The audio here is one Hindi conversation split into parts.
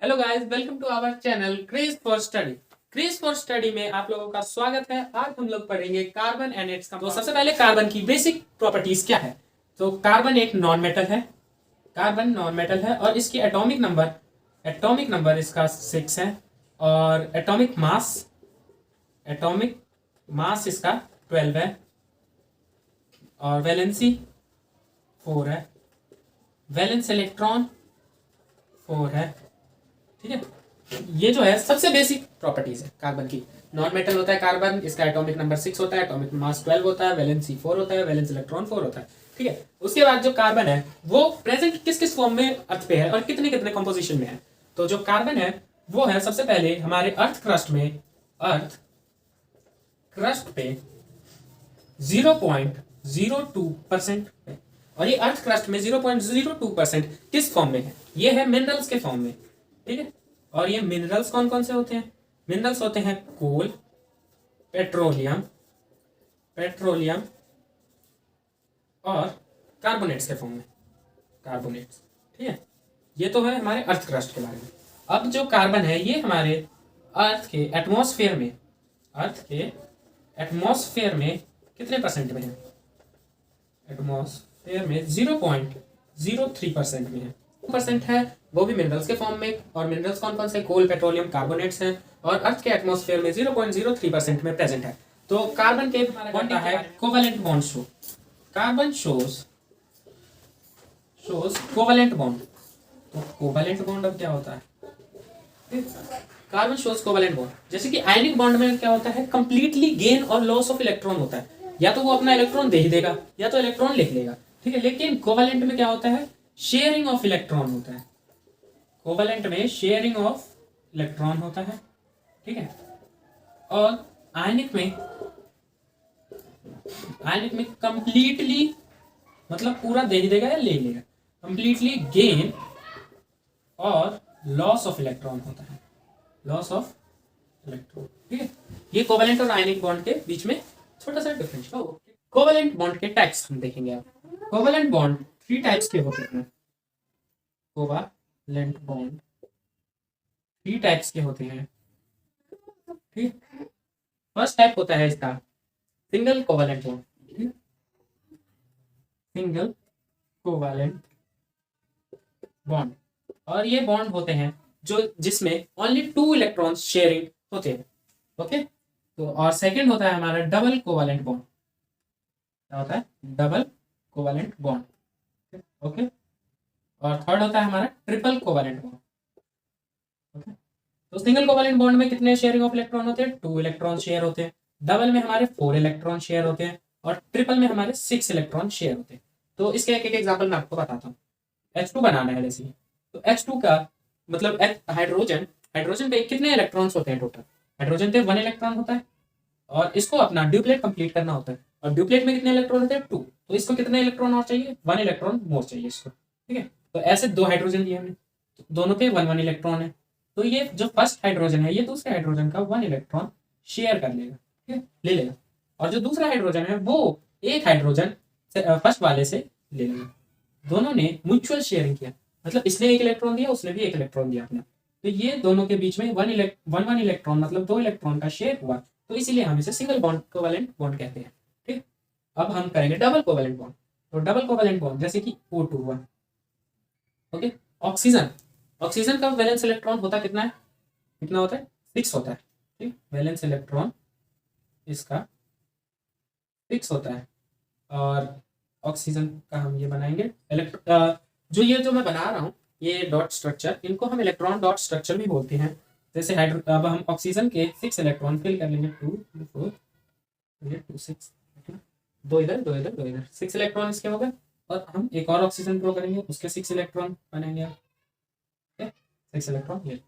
Hello guys, welcome to our channel craze for study. Craze for study में आप लोगों का स्वागत है। आज हम लोग पढ़ेंगे कार्बन एंड इट्स कंपाउंड। तो सबसे पहले कार्बन की बेसिक प्रॉपर्टीज क्या है। तो कार्बन एक नॉन मेटल है। कार्बन नॉन मेटल है और इसकी एटॉमिक नंबर इसका 6 है। और एटॉमिक मास इसका 12 है। और वैलेंसी 4 है। वैलेंस इलेक्ट्रॉन 4 है। ठीक है, ये जो है सबसे बेसिक प्रॉपर्टीज है कार्बन की। नॉन मेटल होता है कार्बन, इसका एटॉमिक नंबर 6 होता है, एटॉमिक मास 12 होता है, वैलेंसी 4 होता है, वैलेंस इलेक्ट्रॉन 4 होता है। ठीक है, उसके बाद जो कार्बन है वो प्रेजेंट किस किस फॉर्म में अर्थ पे है और कितने कितने कंपोजिशन में है। तो जो कार्बन है वो है सबसे पहले हमारे अर्थ क्रस्ट पे 0.02% है। और ये अर्थ क्रस्ट में 0.02% किस फॉर्म में है, ये है मिनरल्स के फॉर्म में। ठीक है, और ये मिनरल्स कौन कौन से होते हैं। मिनरल्स होते हैं कोल, पेट्रोलियम और कार्बोनेट्स के फॉर्म में, कार्बोनेट्स। ठीक है, ये तो है हमारे अर्थ क्रस्ट के बारे में। अब जो कार्बन है ये हमारे अर्थ के एटमॉस्फेयर में कितने परसेंट में है। एटमॉस्फेयर में 0.03% में है। परसेंट है वो भी मिनरल्स के फॉर्म में। और मिनरल्स कौन कौन से, कोल, पेट्रोलियम, कार्बोनेट्स हैं। और अर्थ के एटमॉस्फेयर में 0.03% में प्रेजेंट है। तो कार्बन के बॉन्ड है covalent bond show. Carbon shows covalent bond. तो कोवेलेंट बॉन्ड अब क्या होता है। कार्बन शोज कोवेलेंट बॉन्ड, जैसे कि आयनिक बॉन्ड में क्या होता है, कंप्लीटली गेन और लॉस ऑफ इलेक्ट्रॉन होता है। या तो वो अपना इलेक्ट्रॉन दे ही देगा या तो इलेक्ट्रॉन लिख लेगा। ठीक है, लेकिन कोवेलेंट में क्या होता है, शेयरिंग ऑफ इलेक्ट्रॉन होता है। कोवेलेंट में शेयरिंग ऑफ इलेक्ट्रॉन होता है। ठीक है, और आयनिक में कंप्लीटली मतलब पूरा दे ही देगा या ले लेगा। कंप्लीटली गेन और लॉस ऑफ इलेक्ट्रॉन होता है, लॉस ऑफ इलेक्ट्रॉन। ठीक है, ये कोवेलेंट और आयनिक बॉन्ड के बीच में छोटा सा डिफरेंस। कोवेलेंट बॉन्ड के टाइप्स हम देखेंगे। आप कोवेलेंट बॉन्ड 3 टाइप्स के होते हैं। कोवेलेंट बॉन्ड 3 टाइप्स के होते हैं। ठीक, फर्स्ट टाइप होता है इसका single covalent bond. Single covalent bond, और ये बॉन्ड होते हैं जो जिसमें ओनली 2 इलेक्ट्रॉन्स शेयरिंग होते हैं। ओके, तो और सेकंड होता है हमारा डबल कोवेलेंट बॉन्ड। क्या होता है, डबल कोवेलेंट बॉन्ड। ओके, और थर्ड होता है हमारा ट्रिपल कोवेलेंट बॉन्ड। ओके, तो सिंगल कोवेलेंट बॉन्ड में कितने शेयरिंग ऑफ इलेक्ट्रॉन होते हैं, 2 इलेक्ट्रॉन शेयर होते हैं। डबल में हमारे 4 इलेक्ट्रॉन शेयर होते हैं और ट्रिपल में हमारे 6 इलेक्ट्रॉन शेयर होते हैं। तो इसके एक एक एग्जांपल मैं आपको बताता हूँ। H2 बनाना है जैसे, तो H2 का मतलब हाइड्रोजन पे कितने इलेक्ट्रॉन्स होते हैं टोटल। हाइड्रोजन पे 1 इलेक्ट्रॉन होता है और इसको अपना ड्यूप्लेट कंप्लीट करना होता है। और ड्यूप्लेट में कितने इलेक्ट्रॉन होते हैं, 2। तो इसको कितने इलेक्ट्रॉन और चाहिए, 1 इलेक्ट्रॉन मोर चाहिए इसको। ठीक है, तो ऐसे 2 हाइड्रोजन लिए हमने, तो दोनों पे 1 इलेक्ट्रॉन है। तो ये जो फर्स्ट हाइड्रोजन है ये दूसरे हाइड्रोजन का 1 इलेक्ट्रॉन शेयर कर लेगा। ठीक है, ले लेगा। और जो दूसरा हाइड्रोजन है वो एक हाइड्रोजन फर्स्ट वाले से ले लेगा। दोनों ने म्यूचुअल शेयरिंग किया, मतलब इसने 1 इलेक्ट्रॉन दिया, उसने भी 1 इलेक्ट्रॉन दिया अपना। तो ये दोनों के बीच में 1 इलेक्ट्रॉन मतलब 2 इलेक्ट्रॉन का शेयर हुआ। तो इसीलिए हम इसे सिंगल बॉन्ड कोवेलेंट बॉन्ड कहते हैं। ठीक, अब हम करेंगे डबल कोवेलेंट बॉन्ड। तो डबल कोवेलेंट बॉन्ड जैसे कि O2 हुआ। ओके, ऑक्सीजन का वैलेंस इलेक्ट्रॉन होता कितना है, कितना होता है, 6 होता है। ठीक, वैलेंस इलेक्ट्रॉन इसका 6 होता है। और ऑक्सीजन का हम ये बनाएंगे जो मैं बना रहा हूँ ये डॉट स्ट्रक्चर, इनको हम इलेक्ट्रॉन डॉट स्ट्रक्चर भी बोलते हैं। जैसे अब हम ऑक्सीजन के 6 इलेक्ट्रॉन फिल कर लेंगे, 2 4 2 6, 2 इधर 2 इधर 2 इधर, 6 इलेक्ट्रॉन इसके हो गए। और हम एक और ऑक्सीजन ड्रॉ करेंगे, उसके 6 इलेक्ट्रॉन बनेंगे। 6 इलेक्ट्रॉन ये।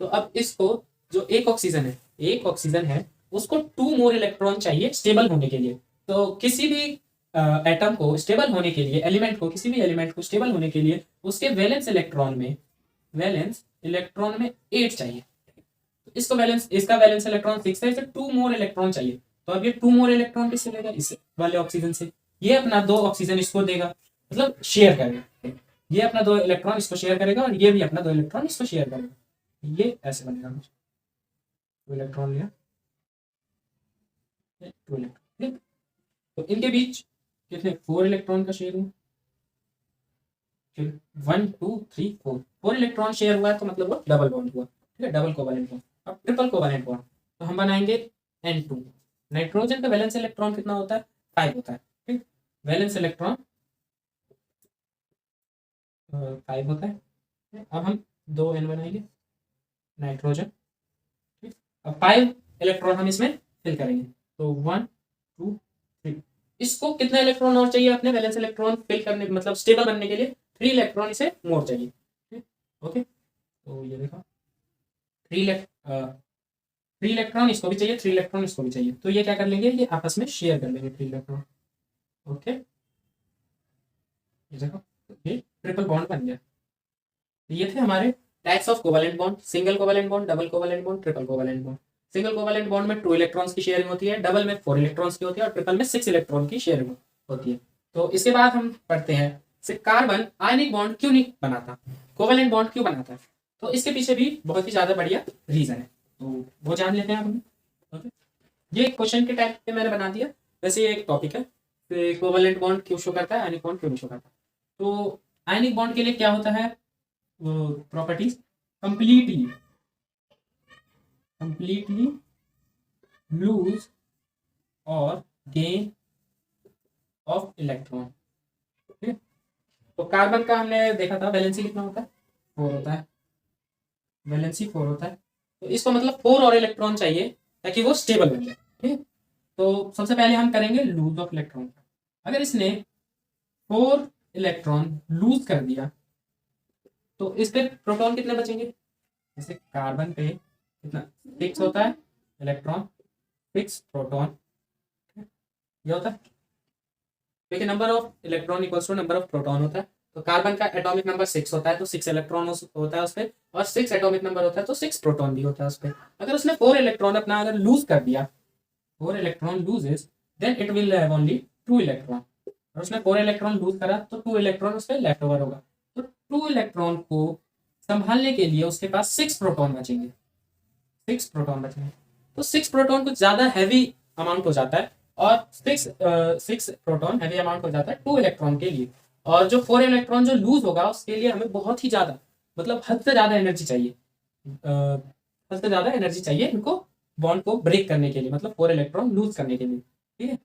तो अब इसको जो एक ऑक्सीजन है उसको 2 मोर इलेक्ट्रॉन चाहिए स्टेबल होने के लिए। तो किसी भी एटम को स्टेबल होने के लिए, किसी भी एलिमेंट को स्टेबल होने के लिए उसके वैलेंस इलेक्ट्रॉन में 8 चाहिए। तो इसका वैलेंस इलेक्ट्रॉन 6 है, इसे 2 मोर इलेक्ट्रॉन चाहिए। तो अब ये 2 मोर इलेक्ट्रॉन किससे लेगा, इस वाले ऑक्सीजन से। ये अपना 2 ऑक्सीजन इसको देगा, मतलब शेयर करेगा। ये अपना 2 इलेक्ट्रॉन इसको शेयर करेगा और ये भी अपना 2 इलेक्ट्रॉन इसको शेयर करेगा। ये ऐसे बनेगा, मुझे 2 इलेक्ट्रॉन लिया, 2 इलेक्ट्रॉन, ठीक। तो इनके बीच कितने 4 इलेक्ट्रॉन का शेयर हुआ, फिर 1 2 3 4, 4 इलेक्ट्रॉन शेयर हुआ है तो मतलब वो डबल बॉन्ड हुआ, ठीक है, डबल कोवैलेंट बॉन्ड। अब ट्रिपल कोवैलेंट बॉन्ड तो हम बनाएंगे N2। नाइट्रोजन का वैलेंस इलेक्ट्रॉन कितना होता है, 5 होता है, ठीक। वैलेंस इलेक्ट्रॉन 5 होता है। अब हम 2 N बनाएंगे नाइट्रोजन, ठीक। अब 5 इलेक्ट्रॉन हम इसमें फिल करेंगे, तो 1 2 3। इसको कितना इलेक्ट्रॉन और चाहिए अपने वैलेंस इलेक्ट्रॉन फिल करने, मतलब स्टेबल बनने के लिए 3 इलेक्ट्रॉन इसे मोर चाहिए, ठीक। ओके, तो ये देखो 3 इलेक्ट्रॉन इसको भी चाहिए, 3 इलेक्ट्रॉन इसको भी चाहिए, तो ये क्या कर लेंगे, ये आपस में शेयर कर लेंगे 3 इलेक्ट्रॉन। ओके, ये देखो ये ट्रिपल बॉन्ड बन गया। ये थे हमारे types of covalent bond, single covalent bond, double covalent bond, triple covalent bond. Single covalent bond में 2 इलेक्ट्रॉन्स की शेयरिंग होती है, डबल में 4 इलेक्ट्रॉन्स की होती है और ट्रिपल में 6 इलेक्ट्रॉन की शेयरिंग होती है। तो इसके बाद हम पढ़ते हैं कार्बन आयनिक बॉन्ड क्यों नहीं बनाता, कोवैलेंट बॉन्ड क्यों बनाता है। तो इसके पीछे भी बहुत ही ज्यादा बढ़िया रीजन है, तो वो जान लेते हैं हम। ओके, ये क्वेश्चन के टाइप पे मैंने बना दिया, वैसे ये एक टॉपिक है, कोवैलेंट बॉन्ड क्यों शो करता है, आयनिक बॉन्ड क्यों नहीं शो करता। तो आयनिक बॉन्ड के लिए क्या होता है प्रॉपर्टीज, कंप्लीटली लूज और गेन ऑफ इलेक्ट्रॉन, ठीक है। तो कार्बन का हमने देखा था वैलेंसी कितना होता है, 4 होता है, वैलेंसी 4 होता है, तो इसको मतलब 4 और इलेक्ट्रॉन चाहिए ताकि वो स्टेबल बन जाए, ठीक है। तो सबसे पहले हम करेंगे लूज ऑफ इलेक्ट्रॉन। अगर इसने 4 इलेक्ट्रॉन लूज कर दिया तो इस पे प्रोटॉन कितने बचेंगे, जैसे कार्बन पे कितना 6 होता है इलेक्ट्रॉन, 6 प्रोटॉन, ये होता है, क्योंकि number of electron equals to number of proton होता है। तो कार्बन का एटॉमिक नंबर 6 होता है तो 6 इलेक्ट्रॉन होता है उस पर, और 6 एटॉमिक नंबर होता है तो 6 प्रोटॉन भी होता है उस पर। अगर उसने 4 इलेक्ट्रॉन अपना अगर लूज कर दिया, 4 electron loses, then it will have only 2 electron, और उसने 4 इलेक्ट्रॉन लूज करा तो 2 इलेक्ट्रॉन उस पर लेफ्ट ओवर होगा। तो 2 इलेक्ट्रॉन को संभालने के लिए उसके पास 6 प्रोटॉन बचेंगे, 6 प्रोटॉन बचेंगे। तो 6 प्रोटॉन कुछ ज्यादा हैवी अमाउंट हो जाता है, और 6 प्रोटॉन हैवी अमाउंट हो जाता है 2 इलेक्ट्रॉन के लिए। और जो 4 इलेक्ट्रॉन जो लूज होगा उसके लिए हमें बहुत ही ज्यादा, मतलब हद से ज्यादा एनर्जी चाहिए, हद से ज्यादा एनर्जी चाहिए इनको बॉन्ड को ब्रेक करने के लिए, मतलब 4 इलेक्ट्रॉन लूज करने के लिए, ठीक है।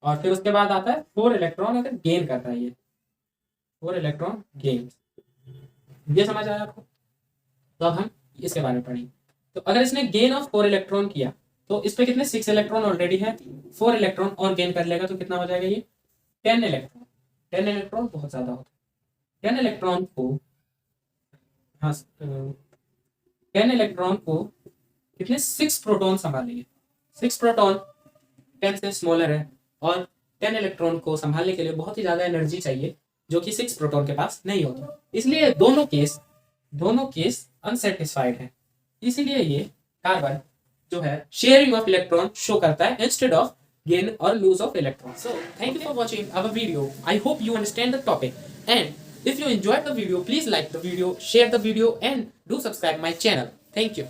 और फिर उसके बाद आता है 4 इलेक्ट्रॉन अगर गेन करता है, ये 4 इलेक्ट्रॉन गेन, ये समझ आया आपको। तो अब हम इसके बारे में पढ़ेंगे। तो अगर इसने गेन ऑफ 4 इलेक्ट्रॉन किया तो इस पे कितने 6 इलेक्ट्रॉन ऑलरेडी है, 4 इलेक्ट्रॉन और गेन कर लेगा तो कितना हो जाएगा, ये 10 इलेक्ट्रॉन। 10 इलेक्ट्रॉन बहुत ज्यादा होता है। 10 इलेक्ट्रॉन को, हाँ 10 इलेक्ट्रॉन को कितने 6 प्रोटॉन संभालेंगे, 6 प्रोटॉन 10 से स्मॉलर है, और 10 इलेक्ट्रॉन को संभालने के लिए बहुत ही ज्यादा एनर्जी चाहिए जो कि 6 प्रोटॉन के पास नहीं होता। इसलिए दोनों केस अनसेटिस्फाइड है, इसीलिए ये कार्बन जो है शेयरिंग ऑफ इलेक्ट्रॉन शो करता है instead of gain or lose of electrons. So thank you for watching our video. I hope you understand the topic, and if you enjoyed the video, please like the video, share the video, and do subscribe my channel. Thank you.